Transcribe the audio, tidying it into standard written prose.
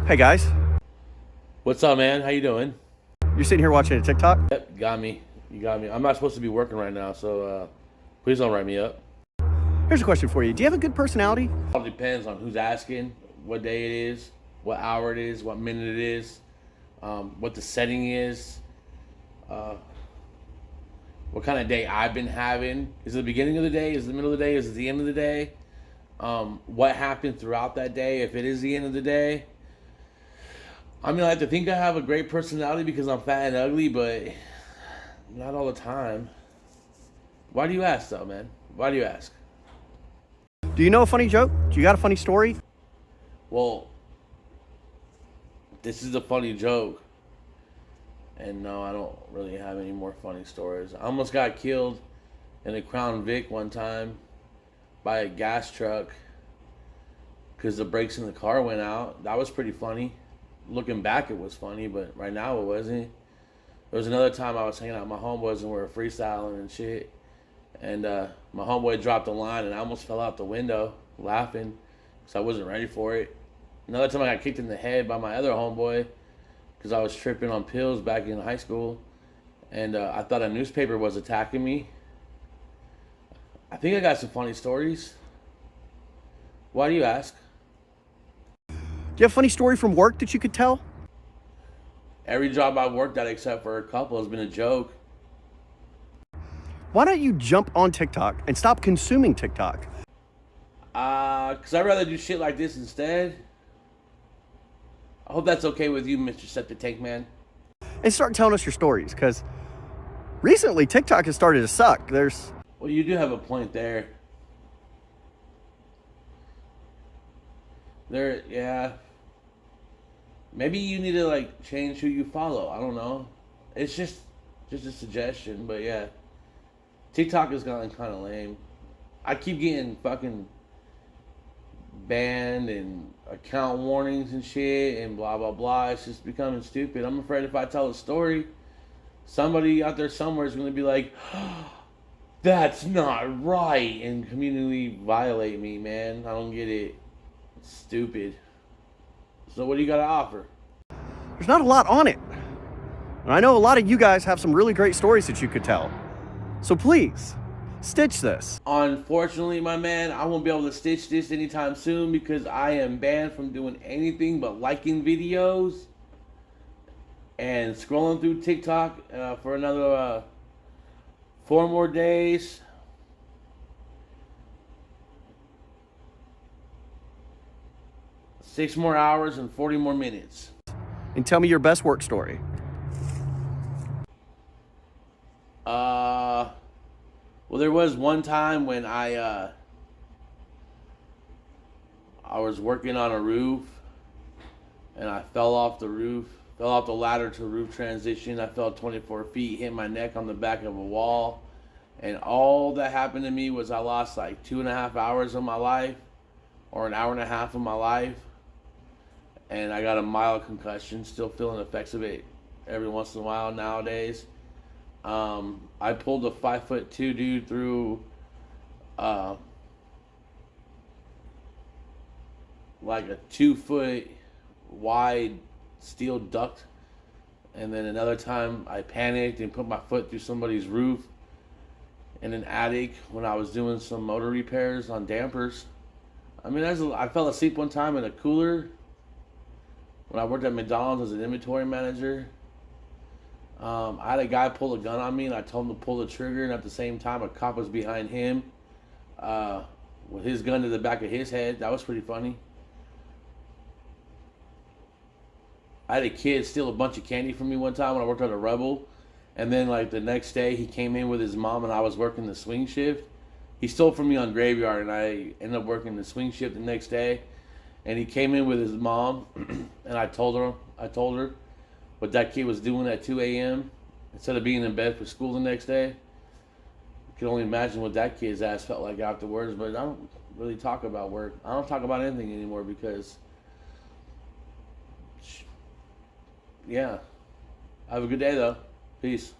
Hey guys, What's up, man? How you doing? you're sitting here watching a TikTok. Yep, you got me. You got me. I'm not supposed to be working right now, so please don't write me up. Here's a question for you. Do you have a good personality? It all depends on who's asking, what day it is, what hour it is, what minute it is, what the setting is, what kind of day I've been having. Is it the beginning of the day? Is it the middle of the day? Is it the end of the day? What happened throughout that day? If it is the end of the day. I mean, I like to think I have a great personality because I'm fat and ugly, but not all the time. Why do you ask, though, man? Why do you ask? Do you know a funny joke? Do you got a funny story? Well, this is a funny joke. And no, I don't really have any more funny stories. I almost got killed in a Crown Vic one time by a gas truck because the brakes in the car went out. That was pretty funny. Looking back, it was funny, but right now it wasn't. There was another time I was hanging out with my homeboys and we were freestyling and shit. And my homeboy dropped a line and I almost fell out the window laughing because I wasn't ready for it. Another time I got kicked in the head by my other homeboy because I was tripping on pills back in high school. And I thought a newspaper was attacking me. I think I got some funny stories. Why do you ask? Do you have a funny story from work that you could tell? Every job I've worked at except for a couple has been a joke. Why don't you jump on TikTok and stop consuming TikTok? Because I'd rather do shit like this instead. I hope that's okay with you, Mr. Septic Tank Man. And start telling us your stories, because recently TikTok has started to suck. Well, you do have a point there. Yeah. Maybe you need to, like, change who you follow. I don't know. It's just a suggestion, but yeah. TikTok has gotten kind of lame. I keep getting fucking banned and account warnings and shit and blah, blah, blah. It's just becoming stupid. I'm afraid if I tell a story, somebody out there somewhere is going to be like, that's not right, and community violate me, man. I don't get it. It's stupid. So what do you got to offer? There's not a lot on it. And I know a lot of you guys have some really great stories that you could tell. So please, stitch this. Unfortunately, my man, I won't be able to stitch this anytime soon because I am banned from doing anything but liking videos and scrolling through TikTok for another 4 more days. Six more hours and 40 more minutes. And tell me your best work story. Well, there was one time when I was working on a roof and I fell off the ladder to roof transition. I fell 24 feet, hit my neck on the back of a wall. And all that happened to me was I lost like 2.5 hours of my life or an hour and a half of my life. And I got a mild concussion, still feeling the effects of it every once in a while nowadays. I pulled a 5'2" dude through like a 2-foot wide steel duct. And then another time I panicked and put my foot through somebody's roof in an attic when I was doing some motor repairs on dampers. I mean, I fell asleep one time in a cooler when I worked at McDonald's as an inventory manager. I had a guy pull a gun on me and I told him to pull the trigger, and at the same time a cop was behind him with his gun to the back of his head. That was pretty funny. I had a kid steal a bunch of candy from me one time when I worked at a Rebel, and then like the next day he came in with his mom and I was working the swing shift. He stole from me on graveyard and I ended up working the swing shift the next day. And he came in with his mom, and I told her what that kid was doing at 2 a.m. instead of being in bed for school the next day. You can only imagine what that kid's ass felt like afterwards, but I don't really talk about work. I don't talk about anything anymore because, yeah. Have a good day, though. Peace.